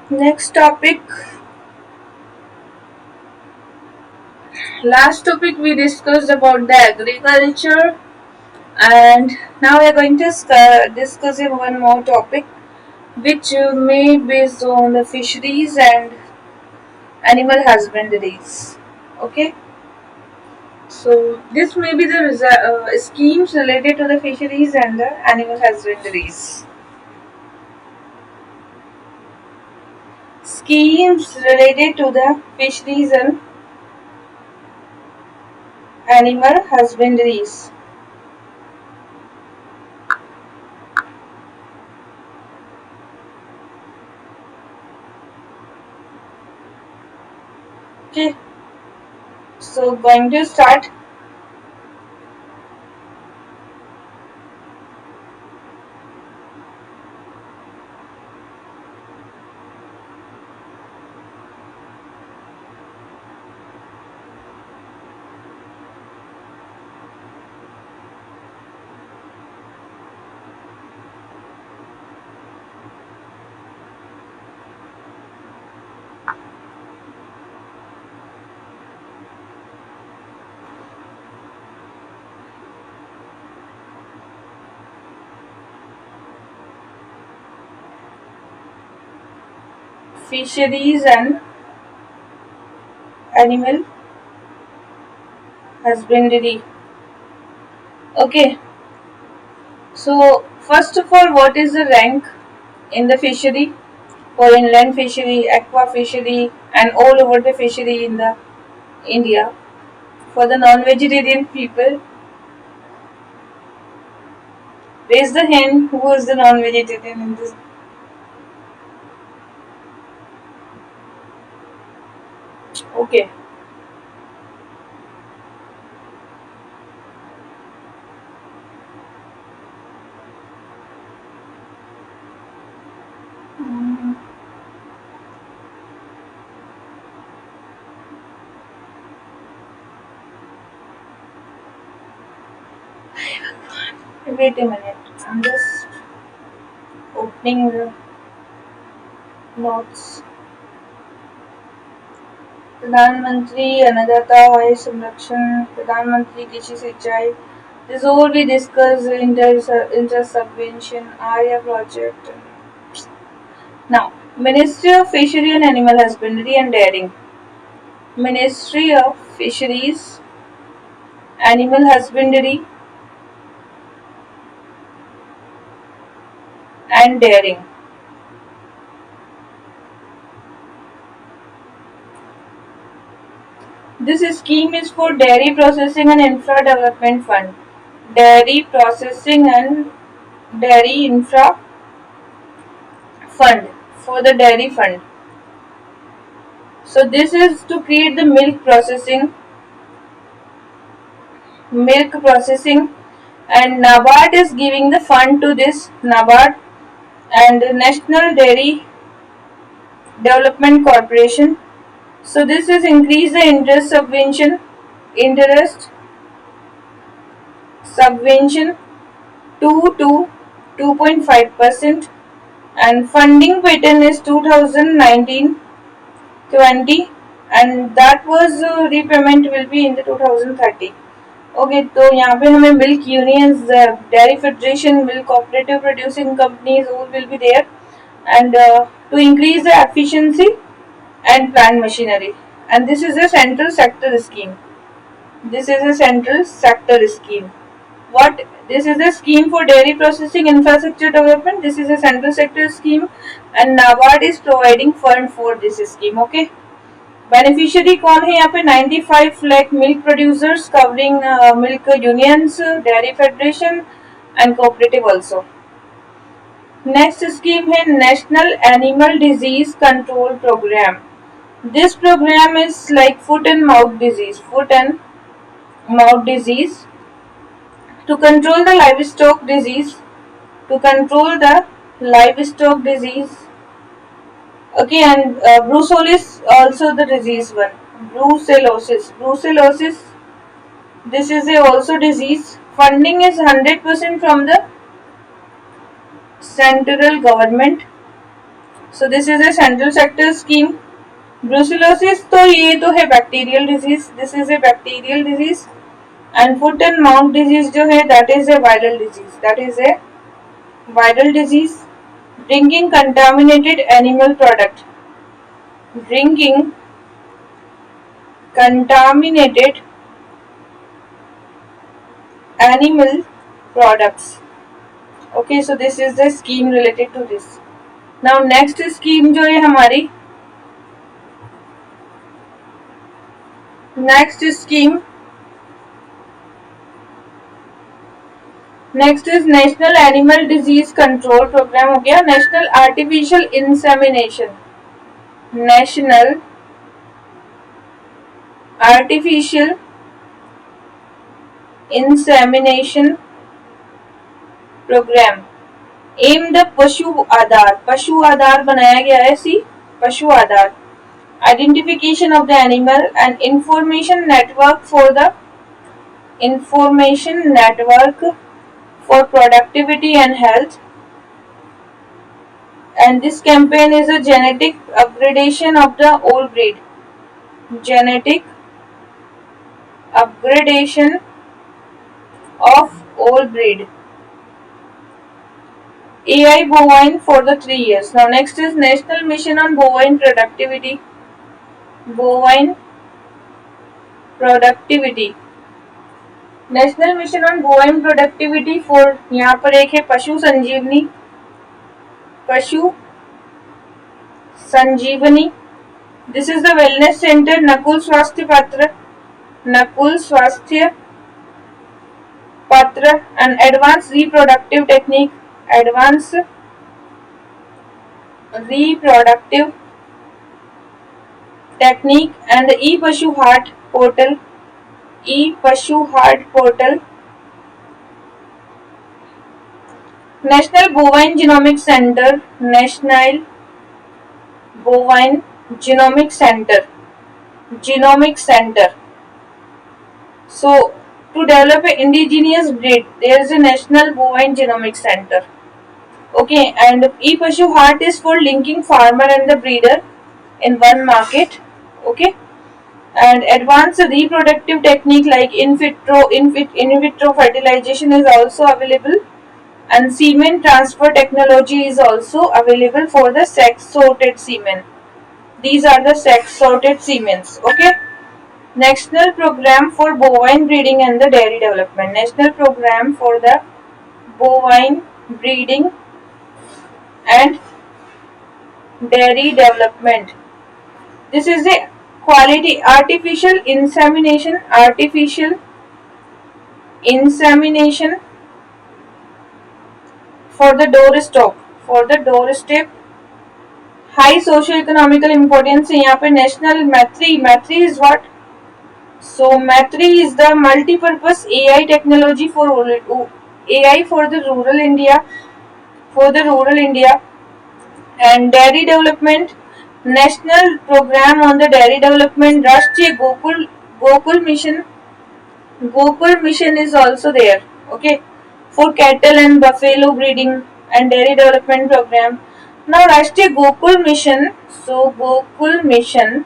Next topic. Last topic we discussed about the agriculture, and now we are going to discuss one more topic, which may based on the fisheries and animal husbandries. Okay, so this may be the schemes related to the fisheries and the animal husbandries. Schemes related to the fisheries and animal husbandries. Okay, so going to start. Fisheries and animal husbandry. Okay, so first of all, what is the rank in the fishery for inland fishery, aqua fishery, and all over the fishery in the India? For the non-vegetarian people, raise the hand. Who is the non-vegetarian in this? Okay. Mm, Wait a minute. I'm just opening the notes. प्रधानमंत्री अन्नदाता वायु संरक्षण प्रधानमंत्री कृषि सिंचाई. This all we discuss inter subvention area project. Now, Ministry of Fishery and Animal Husbandry and Dairying. Ministry of Fisheries, Animal Husbandry and Dairying. This scheme is for Dairy Processing and Infra Development Fund. Dairy Processing and Dairy Infra Fund, for the Dairy Fund. So this is to create the milk processing, and NABARD is giving the fund to this. NABARD and National Dairy Development Corporation. So this is increase the interest subvention to 2.5%, and funding pattern is 2019-20, and that was repayment will be in the 2030. Okay, तो यहाँ पे हमें milk unions, dairy federation, milk cooperative producing companies all will be there, and to increase the efficiency and plant machinery. And this is a central sector scheme. This is a central sector scheme. What? This is a scheme for dairy processing infrastructure development. This is a central sector scheme, and NABARD is providing fund for this scheme. Okay. Beneficiary कौन है यहाँ पे? 95 lakh milk producers covering milk unions, dairy federation and cooperative also. Next scheme है national animal disease control programme. This programme is like foot and mouth disease to control the livestock disease, to control the livestock disease. Okay, and brucellosis also the disease one. Brucellosis. This is a also disease. Funding is 100% from the central government. So this is a central sector scheme. Brucellosis तो ये तो है bacterial disease, this is a bacterial disease. And foot and mouth disease जो है that is a viral disease, that is a viral disease. Drinking contaminated animal product, drinking contaminated animal products. Okay, so this is the scheme related to this. Now next scheme जो है हमारी, next scheme, next is national animal disease control programme हो गया. National artificial insemination, national artificial insemination programme aimed Pashu Aadhaar, Pashu Aadhaar बनाया गया है. See Pashu Aadhaar, identification of the animal and information network for the information network for productivity and health. And this campaign is a genetic upgradation of the old breed, genetic upgradation of old breed. AI bovine for the 3 years. Now next is National Mission on Bovine Productivity, bovine productivity. National mission on bovine productivity for, यहाँ पर एक है पशु संजीवनी, पशु संजीवनी. This is the wellness centre Nakul स्वास्थ्य पत्र, नकुल स्वास्थ्य पत्र. And advance reproductive technique, advance reproductive technique. And ई पशु heart portal, ई-पशु heart portal. National bovine genomic centre, national bovine genomic centre, genomic centre. So to develop an indigenous breed, there is a national bovine genomic center. Okay, and e-Pashu Heart is for linking farmer and the breeder in one market. Okay. And advanced reproductive technique like in vitro fertilization is also available, and semen transfer technology is also available for the sex sorted semen. These are the sex sorted semens. Okay. National program for bovine breeding and the dairy development, national program for the bovine breeding and dairy development. This is the quality artificial insemination, artificial insemination for the doorstep, for the doorstep. High socio-economical importance है यहाँ पे. national मैत्री, मैत्री is what? So मैत्री is the multi-purpose AI technology for AI for the rural India, for the rural India. And dairy development, national program on the dairy development, Rashtriya Gokul mission, Gokul mission is also there. Okay, for cattle and buffalo breeding and dairy development program. Now Rashtriya Gokul mission, so Gokul mission,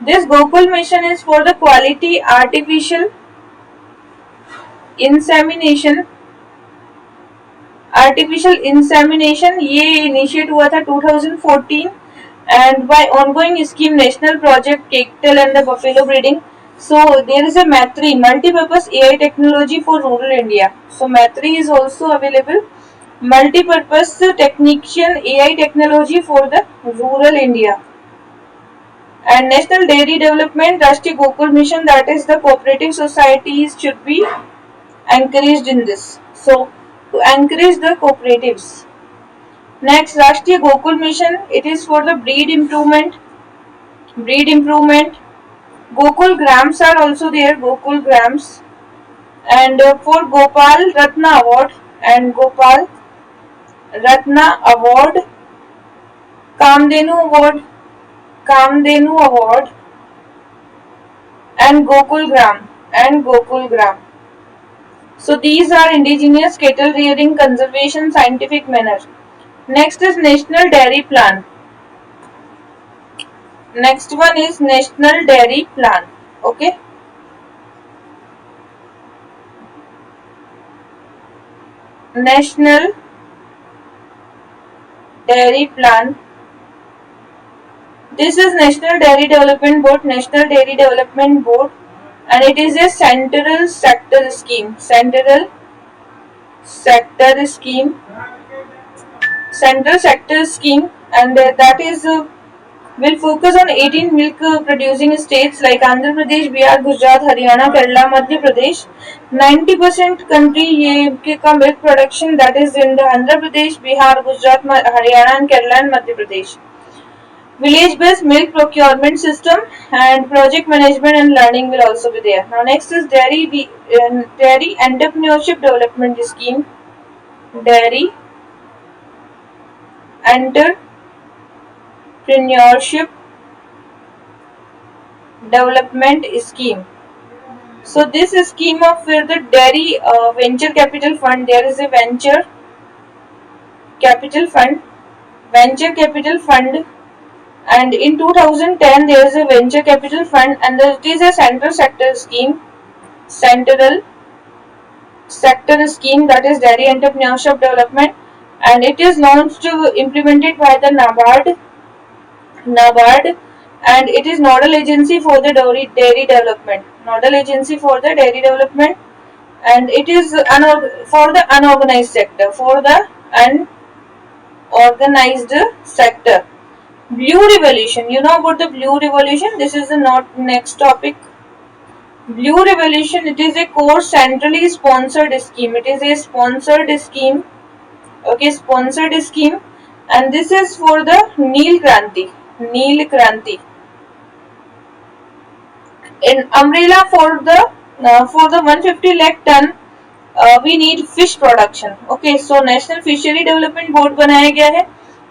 this Gokul mission is for the quality artificial insemination. Artificial insemination ये initiate हुआ था 2014 and by ongoing scheme national project cattle and the buffalo breeding. So there is a Matri, multi-purpose AI technology for rural India. So Matri is also available, multi-purpose technician AI technology for the rural India. And national dairy development, Rashtriya Gokul mission, that is the cooperative societies should be encouraged in this. So to encourage the cooperatives. Next, Rashtriya Gokul mission, it is for the breed improvement, breed improvement. Gokul grams are also there, Gokul grams. And for Gopal Ratna award and Gopal Ratna award, Kamdenu award, Kamdenu award, and Gokul gram, and Gokul gram. So these are indigenous cattle rearing conservation scientific manner. Next is National Dairy Plan. Next one is National Dairy Plan. Okay. National Dairy Plan. This is National Dairy Development Board. National Dairy Development Board, and it is a central sector scheme. Central sector scheme. Central sector scheme, and that is will focus on 18 milk producing states like Andhra Pradesh, Bihar, Gujarat, Haryana, Kerala, Madhya Pradesh. 90% country ये का milk production that is in the Andhra Pradesh, Bihar, Gujarat, Haryana, and Kerala and Madhya Pradesh. Village-based milk procurement system and project management and learning will also be there. Now next is dairy entrepreneurship development scheme. Dairy entrepreneurship development scheme. So this scheme of the dairy venture capital fund, there is a capital fund, venture capital fund, and in 2010 there is a venture capital fund, and it is a central sector scheme, central sector scheme, that is dairy entrepreneurship development, and it is launched implemented by the NABARD, and it is nodal agency for the dairy development. Nodal agency for the dairy development, and it is for the unorganized sector. For the unorganized sector. Blue Revolution. You know about the Blue Revolution. This is the next topic. Blue Revolution. It is a core centrally sponsored scheme. It is a sponsored scheme. Okay, sponsored scheme, and this is for the Neel Kranti. Neel Kranti. In umbrella for the 150 lakh ton, we need fish production. Okay, so National Fishery Development Board बनाया गया है.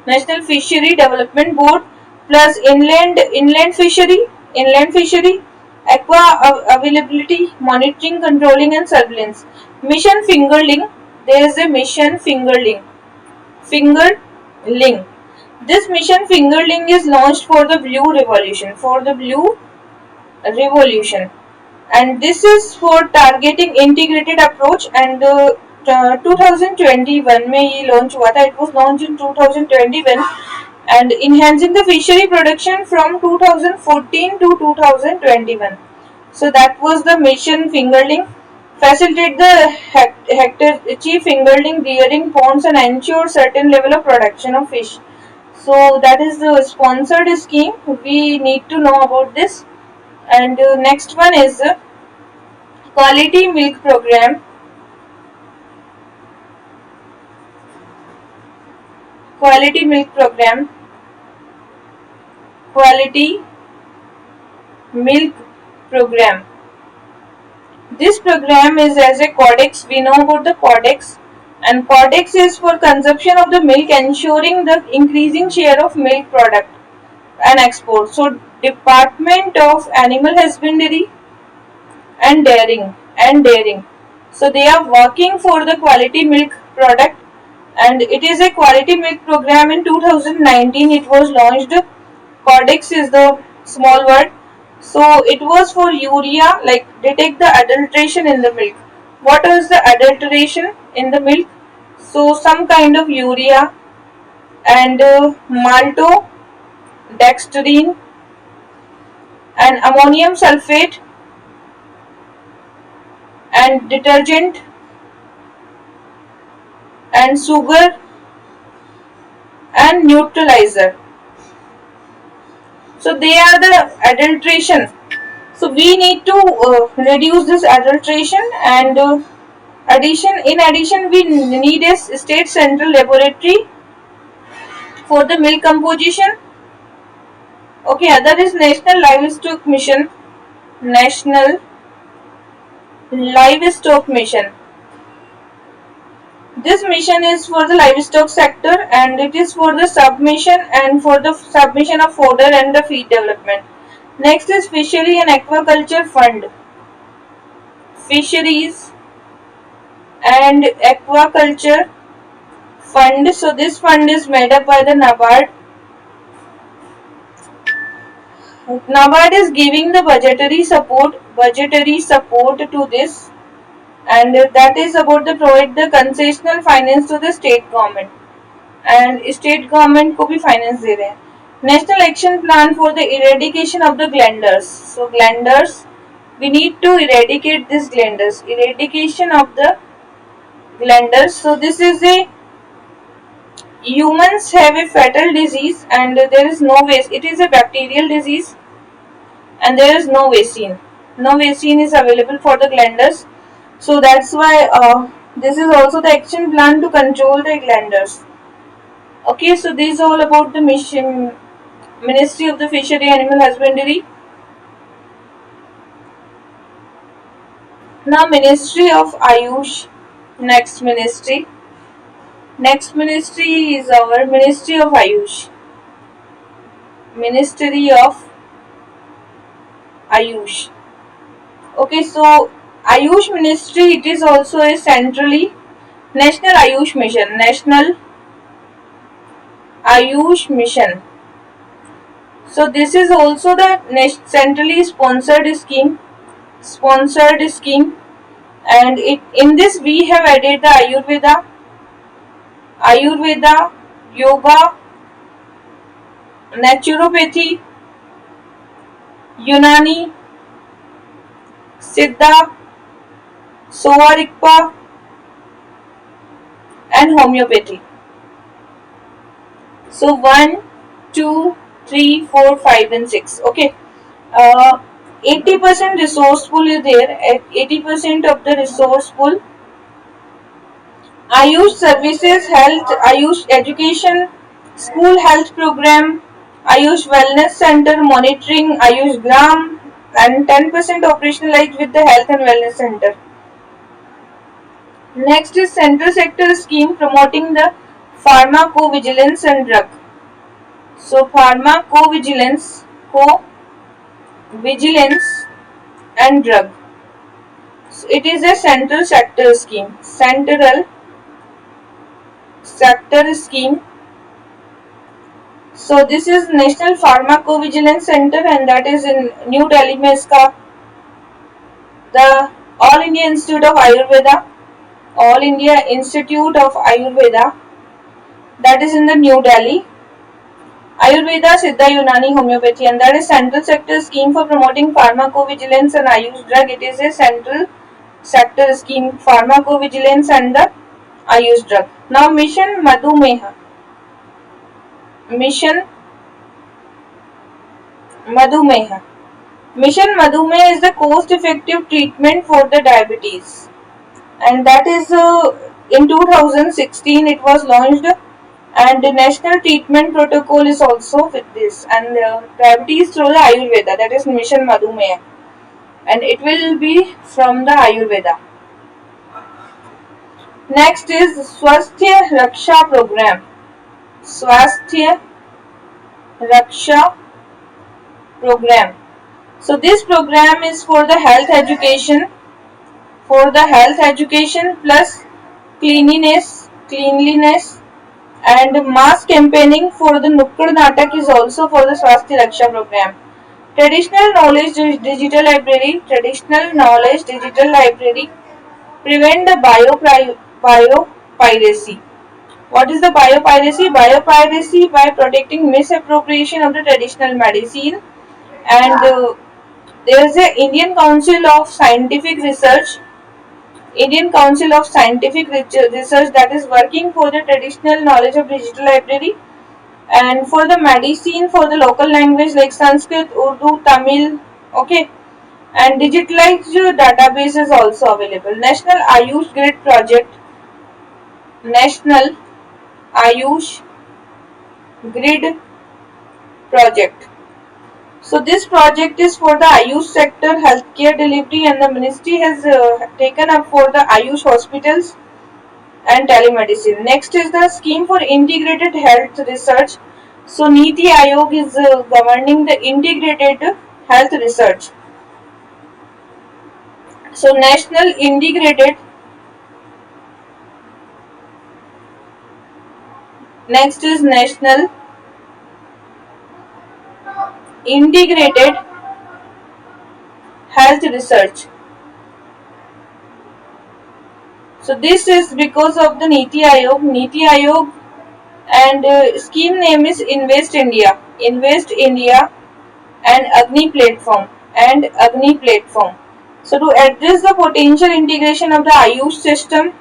National Fishery Development Board plus inland fishery, aqua availability, monitoring, controlling and surveillance. Mission Fingerling. There is a Mission Fingerling. This Mission Fingerling is launched for the Blue Revolution. And this is for targeting integrated approach, and 2021 में ये launch हुआ था. It was launched in 2021, and enhancing the fishery production from 2014 to 2021. So that was the Mission Fingerling. Facilitate the achieve fingerling rearing ponds and ensure certain level of production of fish. So that is the sponsored scheme. We need to know about this. And next one is Quality Milk Program. Quality Milk Program. Quality Milk Program. This program is as a codex. We know about the codex, and codex is for consumption of the milk, ensuring the increasing share of milk product and export. So Department of Animal Husbandry and Dairying. So they are working for the quality milk product, and it is a quality milk program. In 2019 it was launched. Codex is the small word. So it was for urea, like detect the adulteration in the milk. What is the adulteration in the milk? So some kind of urea and maltodextrin and ammonium sulfate and detergent and sugar and neutralizer. So they are the adulteration. So we need to reduce this adulteration, and in addition we need a state central laboratory for the milk composition. Okay, other is National Livestock Mission. National Livestock Mission. This mission is for the livestock sector, and it is for the submission of fodder and the feed development. Next is Fishery and Aquaculture Fund. Fisheries and Aquaculture fund. So this fund is made up by the NABARD. NABARD is giving the budgetary support to this, and that is about the provide the concessional finance to the state government, and state government को भी finance दे रहे हैं. National action plan for the eradication of the glanders. So glanders, we need to eradicate this glanders. Eradication of the glanders. So this is a humans have a fatal disease and there is no vaccine. It is a bacterial disease and there is no vaccine. No vaccine is available for the glanders. So that's why this is also the action plan to control the glanders. Okay, so this is all about the mission Ministry of the Fishery Animal Husbandry. Now Ministry of Ayush. Next ministry. Next ministry is our Ministry of Ayush. Ministry of Ayush. Okay, so Ayush Ministry, it is also a centrally National Ayush Mission. National Ayush Mission. So this is also the centrally sponsored scheme. And in this we have added the Ayurveda, yoga, naturopathy, Unani, Siddha, Sowa Rigpa and homeopathy. So 1, 2, 3, 4, 5 and 6. Okay. 80% resource pool is there. At 80% of the resource pool, Ayush services, health, Ayush education, school health program, Ayush wellness center monitoring, Ayush gram, and 10% operationalized with the health and wellness center. Next is central sector scheme promoting the pharmacovigilance and drug. So pharmacovigilance, and drug. So it is a central sector scheme. Central sector scheme. So this is National Pharmacovigilance Center and that is in New Delhi में इसका the All India Institute of Ayurveda, All India Institute of Ayurveda, that is in the New Delhi. Ayurveda, Siddha, Unani, homeopathy, and that is central sector scheme for promoting pharmacovigilance and Ayush drug. It is a central sector scheme, pharmacovigilance and the Ayush drug. Now Mission Madhumeha. Mission Madhumeha. Mission Madhumeha is the cost-effective treatment for the diabetes, and that is in 2016 it was launched, and the national treatment protocol is also with this, and diabetes through the Ayurveda, that is Mission Madhumeha, and it will be from the Ayurveda. Next is Swasthya Raksha program. Swasthya Raksha program. So this program is for the health education, plus cleanliness and mass campaigning for the Nukkad Natak is also for the Swasthya Raksha program. Traditional knowledge digital library, prevent the biopiracy. What is the biopiracy? Biopiracy by protecting misappropriation of the traditional medicine, and there is a Indian Council of Scientific Research that is working for the traditional knowledge of digital library, and for the medicine for the local language like Sanskrit, Urdu, Tamil. Okay, and digitalized database is also available. National Ayush Grid project. National Ayush Grid project. So this project is for the Ayush sector healthcare delivery, and the ministry has taken up for the Ayush hospitals and telemedicine. Next is the scheme for integrated health research. So Niti Aayog is governing the integrated health research. So National Integrated Next is National Integrated Health Research. So this is because of the Niti Aayog. Niti Aayog and scheme name is Invest India. Invest India and Agni Platform. So to address the potential integration of the Ayush system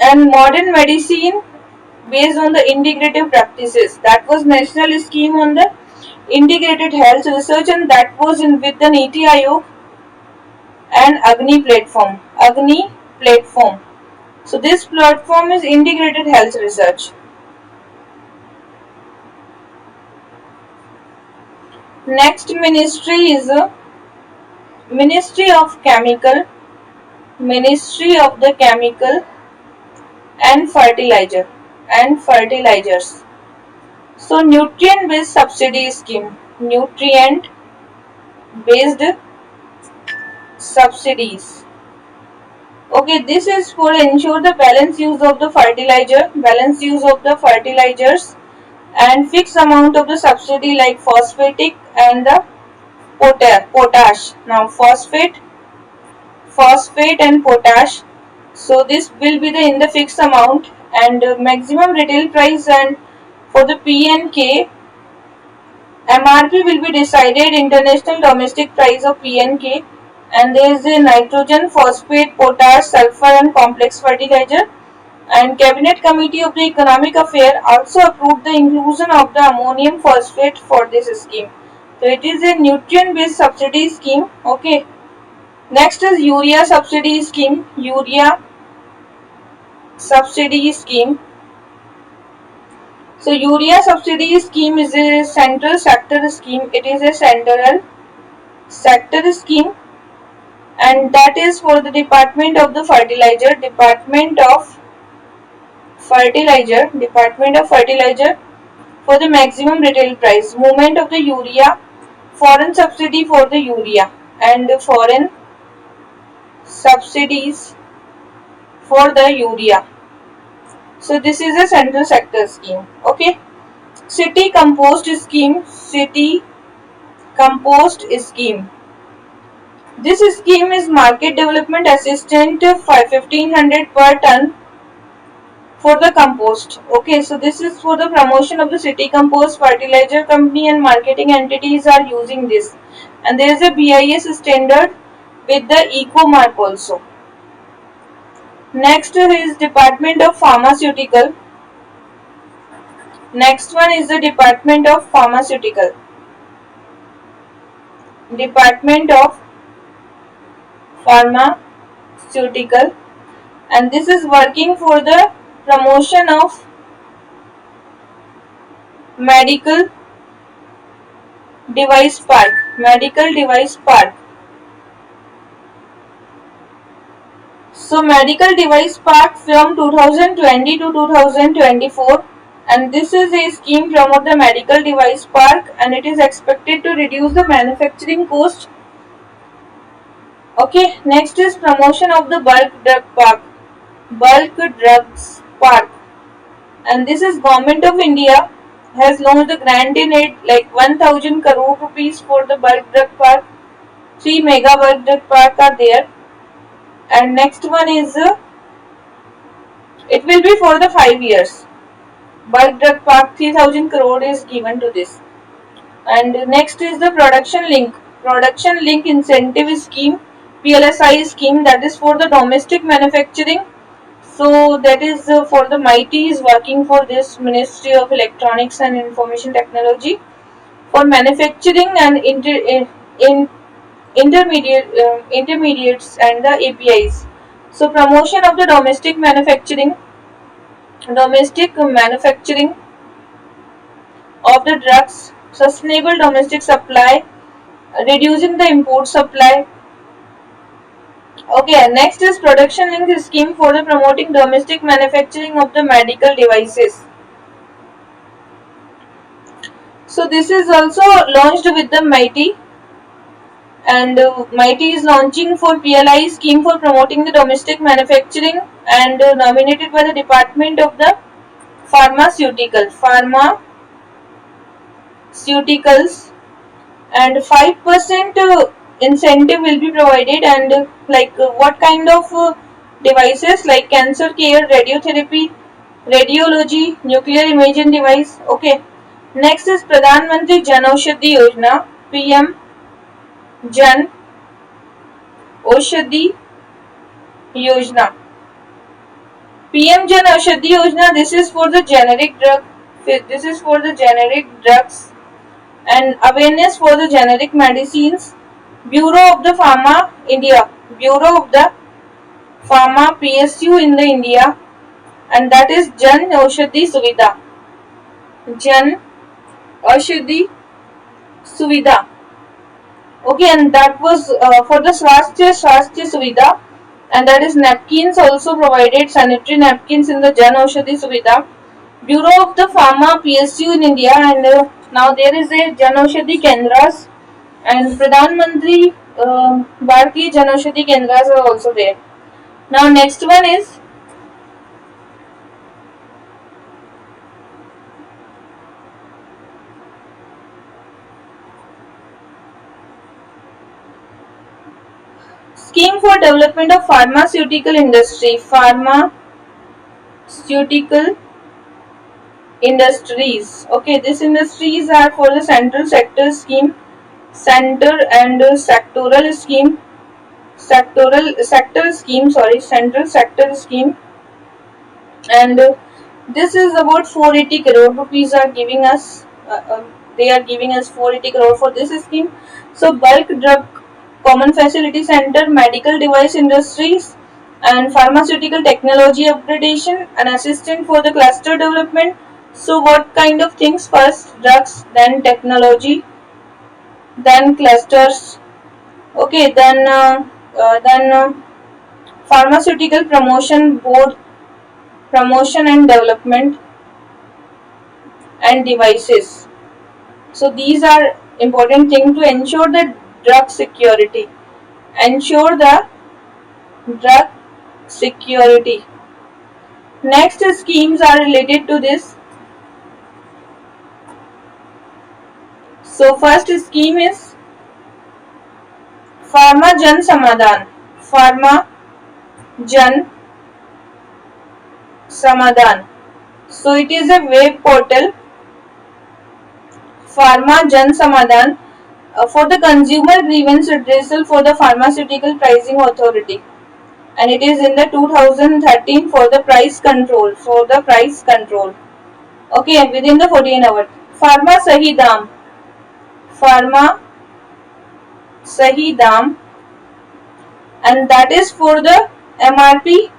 and modern medicine based on the integrative practices. That was national scheme on the integrated health research, and that was in with the Niti Aayog and Agni platform. So this platform is integrated health research. Next ministry is Ministry of Chemical, Ministry of the Chemical and Fertilizers. So nutrient based subsidy scheme. Nutrient based subsidies. Okay, this is for ensure the balance use of the fertilizers and fixed amount of the subsidy like phosphatic and the potash. Now phosphate and potash. So this will be in the fixed amount and maximum retail price, and for the PNK MRP will be decided international domestic price of PNK, and there is a nitrogen, phosphate, potash, sulfur and complex fertilizer. And Cabinet Committee of the Economic Affairs also approved the inclusion of the ammonium phosphate for this scheme. So it is a nutrient based subsidy scheme. Okay. Next is urea subsidy scheme. Urea subsidy scheme. So urea subsidy scheme is a central sector scheme. It is a central sector scheme, and that is for the Department of the Fertilizer, Department of Fertilizer for the maximum retail price, movement of the urea, foreign subsidy for the urea, and foreign subsidies for the urea. So this is a central sector scheme. Okay. City compost scheme. This scheme is market development assistant 1500 per ton for the compost. Okay, so this is for the promotion of the city compost. Fertilizer company and marketing entities are using this, and there is a BIS standard with the eco mark also. Next is Department of Pharmaceutical. Next one is the Department of Pharmaceutical. Department of Pharmaceutical, and this is working for the promotion of medical device park. So medical device park from 2020 to 2024, and this is a scheme promote the medical device park, and it is expected to reduce the manufacturing cost. Okay, next is promotion of the bulk drugs park, and this is Government of India has launched the grant in it like 1000 crore rupees for the bulk drug park. 3 mega bulk drug park are there, and next one is it will be for the 5 years. Bulk drug park 3000 crore is given to this. And next is the production link incentive scheme, PLSI scheme, that is for the domestic manufacturing. So that is for the MITI is working for this Ministry of Electronics and Information Technology for manufacturing and intermediates and the APIs. So promotion of the domestic manufacturing of the drugs, sustainable domestic supply, reducing the import supply. Okay, next is production link scheme for the promoting domestic manufacturing of the medical devices. So this is also launched with the MITI, And MIT is launching for PLI scheme for promoting the domestic manufacturing, and nominated by the Department of the pharmaceuticals, and 5% incentive will be provided. And what kind of devices, like cancer care, radiotherapy, radiology, nuclear imaging device. Okay, next is Pradhan Mantri Jan Aushadhi Yojana, PM Jan Aushadhi Yojana. PM Jan Aushadhi Yojana, this is for the generic drug, this is for the generic drugs and awareness for the generic medicines. Bureau of the Pharma India, Bureau of the Pharma PSU in the India, and that is Jan Aushadhi Suvidha. Jan Aushadhi Suvidha. Okay, and that was for the Swasthya Suvidha, and that is napkins also provided, sanitary napkins in the Jan Aushadhi Suvidha. Bureau of the Pharma PSU in India, and now there is a Jan Aushadhi Kendras, and Pradhan Mantri Bharatiya Jan Aushadhi Kendras are also there. Now next one is Scheme for Development of Pharmaceutical Industry. Pharmaceutical industries. Okay, these industries are for the central sector scheme, center and sectoral scheme, central sector scheme, and this is about 480 crore rupees are giving us. They are giving us 480 crore for this scheme. So bulk drug common facility center, medical device industries, and pharmaceutical technology upgradation, an assistant for the cluster development. So what kind of things? First drugs, then technology, then clusters. Okay, then pharmaceutical promotion board, promotion and development, and devices. So these are important things to ensure the drug security. Ensure the drug security. Next schemes are related to this. So first scheme is Pharma Jan Samadhan. Pharma Jan Samadhan. So it is a web portal, Pharma Jan Samadhan, for the consumer grievance redressal for the pharmaceutical pricing authority, and it is in the 2013 for the price control. Okay, within the 14 hours. Pharma Sahi Dam. Pharma Sahi Dam, and that is for the MRP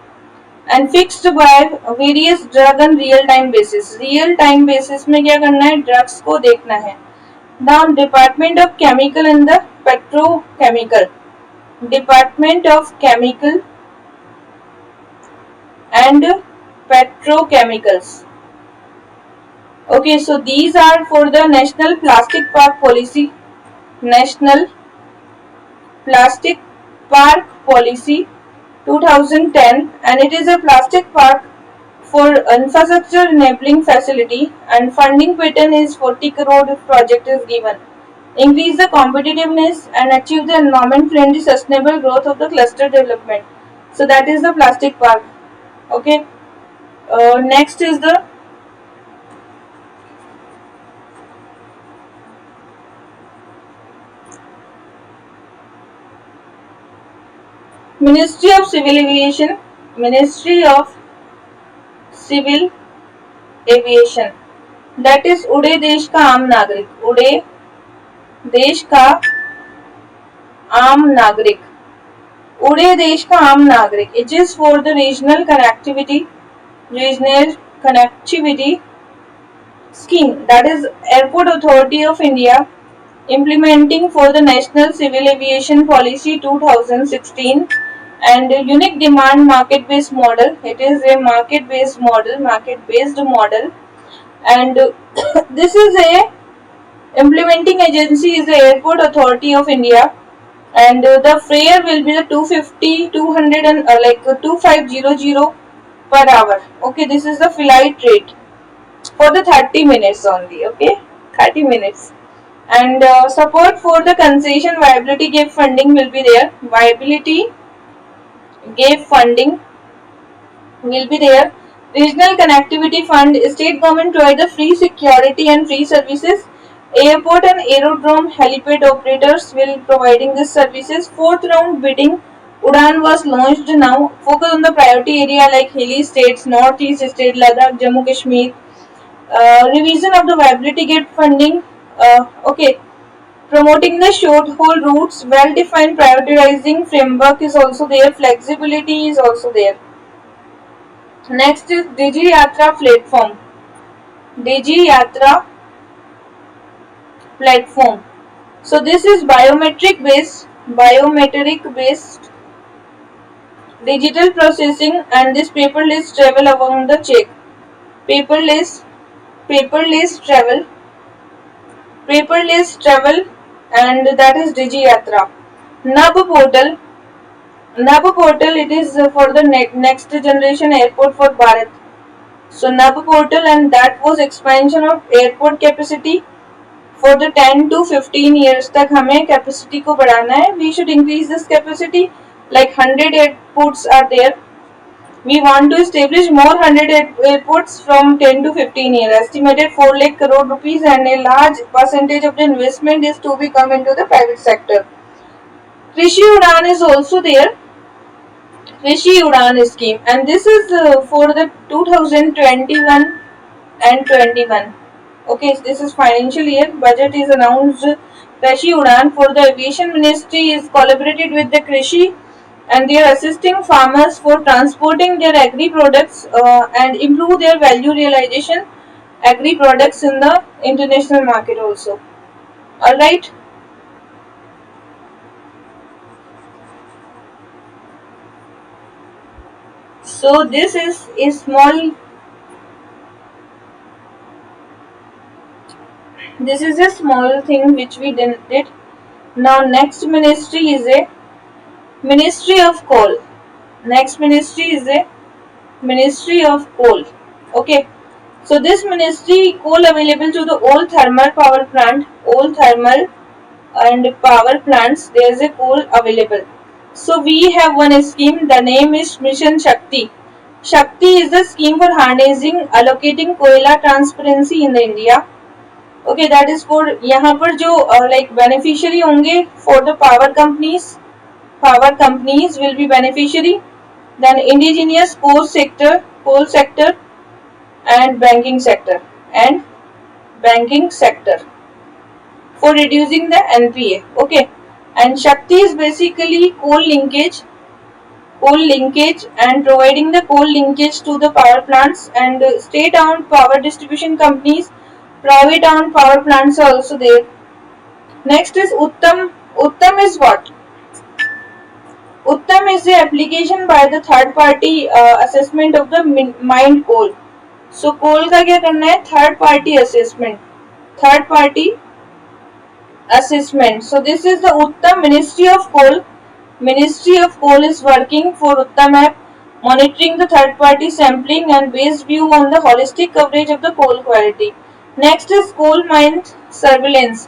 and fixed by various drug and real time basis. Real time basis में क्या करना है? Drugs को देखना है. Now Department of Chemical and the Petrochemical. Department of Chemical and Petrochemicals. Okay, so these are for the National Plastic Park Policy. National Plastic Park Policy 2010, and it is a plastic park for infrastructure enabling facility, and funding pattern is 40 crore if project is given. Increase the competitiveness and achieve the environment friendly sustainable growth of the cluster development. So that is the plastic park. Okay, next is the Ministry of Civil Aviation. Ministry of Civil Aviation, that is उड़े देश का आम नागरिक. उड़े देश का आम नागरिक. उड़े देश का आम नागरिक. It is for the regional connectivity scheme, that is Airport Authority of India implementing for the National Civil Aviation Policy 2016, and unique demand market based model. It is a market based model, and this is a implementing agency is the Airport Authority of India, and the fare will be the 250, 200 and 2500 per hour. Okay, this is the flight rate for the 30 minutes only. Okay, 30 minutes. And support for the concession viability gap funding will be there. Viability gap funding will be there. Regional Connectivity Fund, state government provide the free security and free services. Airport and aerodrome helipad operators will providing these services. Fourth round bidding Udan was launched now. Focus on the priority area like hilly states, northeast state, Ladakh, Jammu Kashmir. Revision of the viability gate funding. Okay, promoting the short haul routes, well defined prioritizing framework is also there. Flexibility is also there. Next is Digi Yatra platform. Digi Yatra platform. So this is biometric based digital processing, and this paperless travel along the check. Paperless, paperless travel, and that is Digi Yatra. Nab portal, it is for the next generation airport for Bharat. So Nab portal, and that was expansion of airport capacity for the 10 to 15 years तक हमें capacity को बढ़ाना है. We should increase this capacity, like 100 airports are there. We want to establish more 100 airports from 10 to 15 years. Estimated 4 lakh crore rupees, and a large percentage of the investment is to be come into the private sector. Krishi Udan is also there. Krishi Udan scheme, and this is for the 2021 and 21. Okay, this is financial year. Budget is announced. Krishi Udan for the aviation ministry is collaborated with the Krishi, and they are assisting farmers for transporting their agri products and improve their value realization agri products in the international market also. Alright. So this is a small thing which we did. Now next ministry is a Ministry of Coal. Next ministry is a Ministry of Coal. Okay. So this ministry, coal available to the all thermal power plant, all thermal and power plants, there is a coal available. So we have one scheme, the name is Mission Shakti. Shakti is the scheme for harnessing, allocating koila transparency in the India. Okay, that is for यहाँ पर जो like beneficiary होंगे for the power companies will be beneficiary. Then indigenous coal sector and banking sector for reducing the NPA. Okay, and Shakti is basically coal linkage and providing the coal linkage to the power plants, and state-owned power distribution companies, private-owned power plants are also there. Next is Uttam. Uttam is what? Uttam is the application by the third party assessment of the mined coal. So coal का क्या करना है? Third party assessment. So this is the Uttam. Ministry of Coal is working for Uttam app, monitoring the third party sampling and based view on the holistic coverage of the coal quality. Next is coal mine surveillance.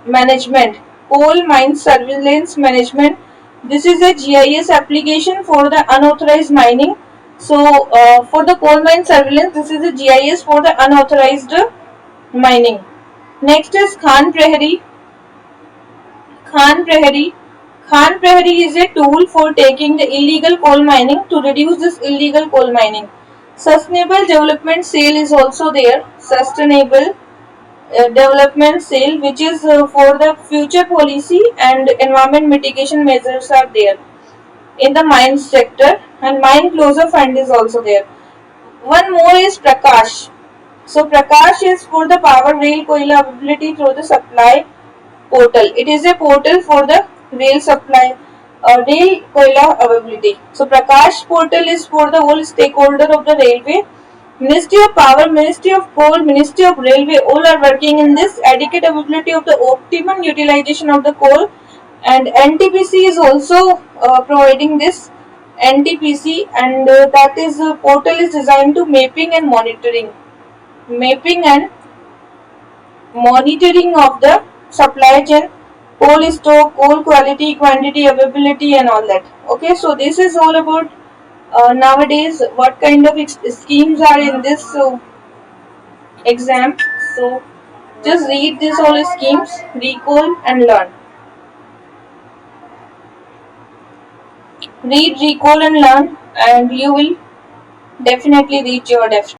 Management. Coal mine surveillance management. This is a GIS application for the unauthorized mining. So for the coal mine surveillance, this is a GIS for the unauthorized mining. Next is Khan Prahari. Khan Prahari is a tool for taking the illegal coal mining to reduce this illegal coal mining. Sustainable Development Sale is also there. Sustainable Development Sale, which is for the future policy and environment mitigation measures are there in the mine sector, and mine closure fund is also there. One more is Prakash. So Prakash is for the power rail koila availability through the supply portal. It is a portal for the rail supply, rail koila availability. So Prakash portal is for the whole stakeholder of the railway, Ministry of Power, Ministry of Coal, Ministry of Railway, all are working in this adequate availability of the optimum utilization of the coal, and NTPC is also providing this NTPC, and that is portal is designed to mapping and monitoring of the supply chain, coal stock, coal quality, quantity, availability, and all that. Okay, so this is all about nowadays what kind of schemes are in this exam. So just read these all schemes, recall and learn. Read, recall and learn, and you will definitely reach your